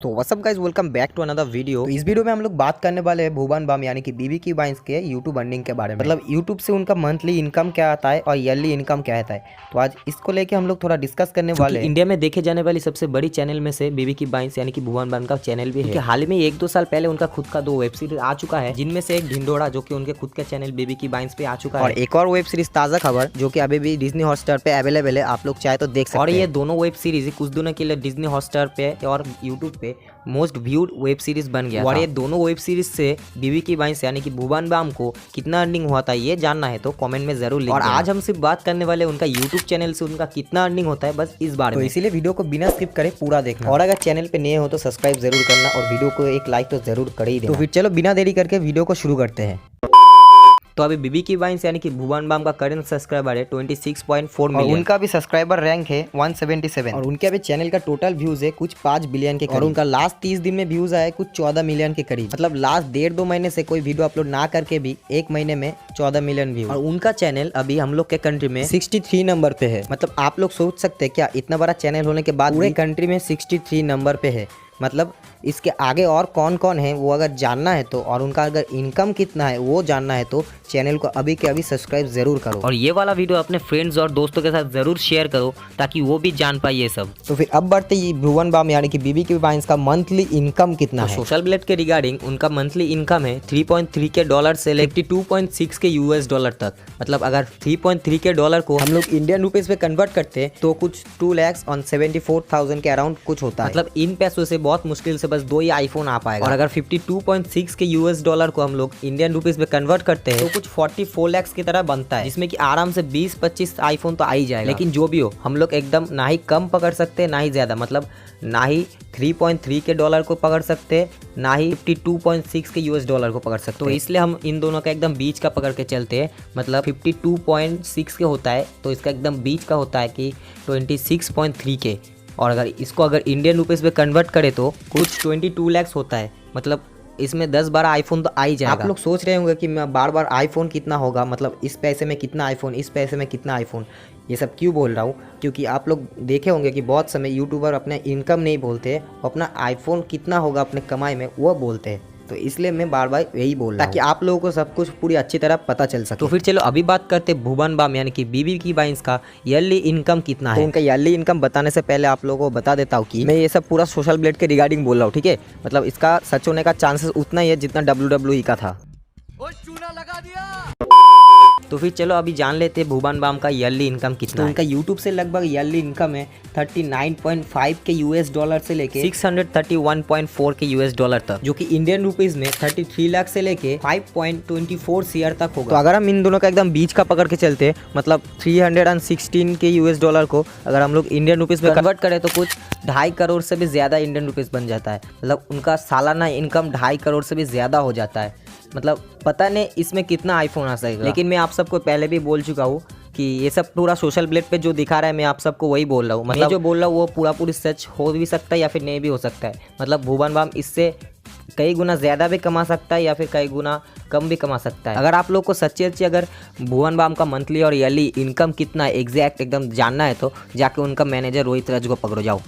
तो what's up guys, welcome back to another video. तो इस वीडियो में हम लोग बात करने वाले हैं भुवन बाम यानी कि बीबी की बाइंस के यूट्यूब अर्निंग के बारे में। मतलब यूट्यूब से उनका मंथली इनकम क्या आता है और ईयरली इनकम क्या आता है। तो आज इसको लेके हम लोग थोड़ा डिस्कस करने वाले हैं। इंडिया में देखे जाने वाली सबसे बड़ी चैनल में से बीबी की बाइंस यानी कि भुवन बाम का चैनल भी है। हाल ही में 1-2 साल पहले उनका खुद का 2 वेब सीरीज आ चुका है, जिनमें से एक ढिंडोरा जो कि उनके खुद के चैनल बीबी की बाइंस पे आ चुका है, और एक और वेब सीरीज ताज़ा खबर जो कि अभी भी डिज्नी हॉटस्टार पे अवेलेबल है, आप लोग चाहे तो देख सकते हैं। और ये दोनों वेब सीरीज कुछ दिनों के लिए डिज्नी हॉटस्टार पे और यूट्यूब पे मोस्ट व्यूड वेब सीरीज बन गया। और ये दोनों वेब सीरीज से बीबी की बाइंस यानी कि भुवन बाम को कितना अर्निंग हुआ था ये जानना है तो कमेंट में जरूर लिखना। और आज हम सिर्फ बात करने वाले उनका यूट्यूब चैनल से उनका कितना अर्निंग होता है, बस इस बारे में। तो इसीलिए वीडियो को बिना स्किप करे पूरा देखना, और अगर चैनल पे नए हो तो सब्सक्राइब जरूर करना और वीडियो को एक लाइक तो जरूर कर ही देना। तो फिर चलो बिना देरी करके वीडियो को शुरू करते हैं। तो अभी बीबी की बाइंस यानी कि भुवन बाम का करंट सब्सक्राइबर है 26.4 मिलियन। उनका भी सब्सक्राइबर रैंक है 177 और उनके अभी चैनल का टोटल व्यूज है कुछ 5 बिलियन के करीब। और उनका लास्ट 30 दिन में व्यूज आए कुछ 14 मिलियन के करीब। मतलब लास्ट 1.5-2 महीने से कोई वीडियो अपलोड ना करके भी 1 महीने में 14 मिलियन व्यू। और उनका चैनल अभी हम लोग के कंट्री में 63 नंबर पे है। मतलब आप लोग सोच सकते हैं क्या इतना बड़ा चैनल होने के बाद पूरे कंट्री में 63 नंबर पे है। मतलब इसके आगे और कौन कौन है वो अगर जानना है तो, और उनका अगर इनकम कितना है वो जानना है तो चैनल को अभी के अभी सब्सक्राइब जरूर करो। और ये वाला वीडियो अपने फ्रेंड्स और दोस्तों के साथ जरूर शेयर करो ताकि वो भी जान पाए ये सब। तो फिर अब बढ़ते ही भुवन बाम यानी कि बीबी की बाइंस का मंथली इनकम कितना है। सोशल ब्लेड के रिगार्डिंग उनका मंथली इनकम है 3.3 के डॉलर से लेकर 52.6 के यूएस डॉलर तक। मतलब अगर 3.3 के डॉलर को हम लोग इंडियन रुपीज पे कन्वर्ट करते हैं तो कुछ 2,74,000 के अराउंड कुछ होता है। मतलब इन पैसों से बहुत मुश्किल से बस 2 ही आईफोन आ पाएगा। और अगर 52.6 के यूएस डॉलर को हम लोग इंडियन रुपीज में कन्वर्ट करते हैं तो कुछ 44 लाख की तरह बनता है, जिसमें कि आराम से 20-25 आईफोन तो आ ही जाएगा। लेकिन जो भी हो हम लोग एकदम ना ही कम पकड़ सकते ना ही ज्यादा। मतलब ना ही 3.3 के डॉलर को पकड़ सकते ना ही 52.6 के यूएस डॉलर को पकड़ सकते। तो इसलिए हम इन दोनों का एकदम बीच का पकड़ के चलते हैं। मतलब 52.6 के होता है तो इसका एकदम बीच का होता है कि 26.3 के। और अगर इसको अगर इंडियन रुपीस में कन्वर्ट करें तो कुछ 22 लाख होता है। मतलब इसमें 10-12 आईफोन तो आ ही जाएगा। आप लोग सोच रहे होंगे कि मैं बार बार आईफोन कितना होगा, मतलब इस पैसे में कितना आईफोन, इस पैसे में कितना आईफोन, ये सब क्यों बोल रहा हूँ क्योंकि आप लोग देखे होंगे कि बहुत समय यूट्यूबर अपने इनकम नहीं बोलते, अपना आईफोन कितना होगा अपने कमाई में वो बोलते हैं। तो इसलिए मैं बार बार यही बोल रहा हूँ ताकि आप लोगों को सब कुछ पूरी अच्छी तरह पता चल सके। तो फिर चलो अभी बात करते हैं भुवन बाम यानी कि बीबी की बाइंस का ईयरली इनकम कितना है। तो उनका ईयरली इनकम बताने से पहले आप लोगों को बता देता हूँ कि मैं ये सब पूरा सोशल ब्लेड के रिगार्डिंग बोल रहा हूँ, ठीक है। मतलब इसका सच होने का चांसेस उतना ही है जितना WWE का था। चूना लगा दिया। तो फिर चलो अभी जान लेते हैं भुवन बाम का ईयरली इनकम कितना है। उनका यूट्यूब से लगभग ईयरली इनकम है 39.5 के यूएस डॉलर से लेके 631.4 के यूएस डॉलर तक, जो कि इंडियन रुपीज में 33 लाख से लेके 5.24 सीआर तक होगा। तो अगर हम इन दोनों का एकदम बीच का पकड़ के चलते मतलब 316 के यूएस डॉलर को अगर हम लोग इंडियन रुपीज में कन्वर्ट करें तो कुछ 2.5 करोड़ से भी ज्यादा इंडियन रुपीज बन जाता है। मतलब उनका सालाना इनकम 2.5 करोड़ से भी ज्यादा हो जाता है। मतलब पता नहीं इसमें कितना आईफोन आ सकेगा। लेकिन मैं आप सबको पहले भी बोल चुका हूँ कि ये सब पूरा सोशल ब्लेड पे जो दिखा रहा है मैं आप सबको वही बोल रहा हूँ। मतलब जो बोल रहा हूँ वो पूरी सच हो भी सकता है या फिर नहीं भी हो सकता है। मतलब भुवन बाम इससे कई गुना ज़्यादा भी कमा सकता है या फिर कई गुना कम भी कमा सकता है। अगर आप लोग को सच्ची अगर भुवन बाम का मंथली और ईयरली इनकम कितना है एग्जैक्ट एकदम जानना है तो जाके उनका मैनेजर रोहित राज को पकड़ो जाओ।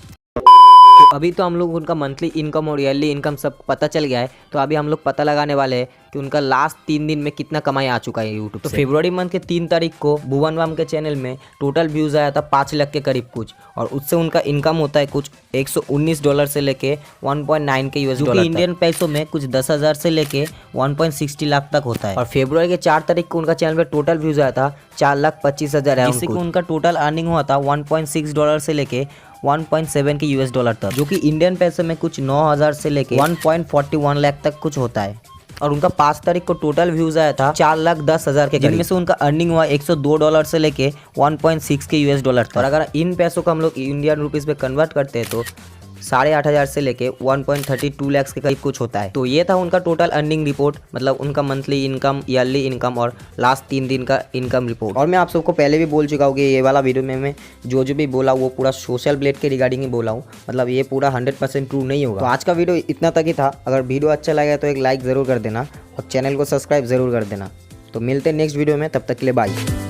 तो अभी तो हम लोग उनका मंथली इनकम और ईयरली इनकम सब पता चल गया है। तो अभी हम लोग पता लगाने वाले हैं कि उनका लास्ट 3 दिन में कितना कमाई आ चुका है यूट्यूब से। तो फरवरी मंथ के 3 तारीख को भुवन बाम के चैनल में टोटल व्यूज आया था 5 लाख के करीब कुछ, और उससे उनका इनकम होता है कुछ 119 डॉलर से लेके 1.9 के यूएस डॉलर, इंडियन पैसों में कुछ 10,000 से लेके 1.60 लाख तक होता है। और फरवरी के 4 तारीख को उनका चैनल में टोटल व्यूज आया था 4,25,000, जिससे कि उनका टोटल अर्निंग हुआ था 1.6 डॉलर से लेके 1.7 के यूएस डॉलर तक, जो कि इंडियन पैसे में कुछ 9,000 से लेके 1.41 लाख तक कुछ होता है। और उनका 5 तारीख को टोटल व्यूज आया था 4,10,000 के, जिनमें से उनका अर्निंग हुआ 102 डॉलर से लेके 1.6 के यूएस डॉलर तक। और अगर इन पैसों को हम लोग इंडियन रुपीज में कन्वर्ट करते हैं तो 8,500 से लेके 1.32 लाख के करीब कुछ होता है। तो ये था उनका टोटल अर्निंग रिपोर्ट, मतलब उनका मंथली इनकम, ईयरली इनकम और लास्ट 3 दिन का इनकम रिपोर्ट। और मैं आप सबको पहले भी बोल चुका हूँ कि ये वाला वीडियो में मैं जो भी बोला वो पूरा सोशल ब्लेड के रिगार्डिंग ही बोला हूँ। मतलब ये पूरा 100% ट्रू नहीं होगा। तो आज का वीडियो इतना तक ही था। अगर वीडियो अच्छा लगा तो एक लाइक ज़रूर कर देना और चैनल को सब्सक्राइब ज़रूर कर देना। तो मिलते हैं नेक्स्ट वीडियो में, तब तक के लिए बाय।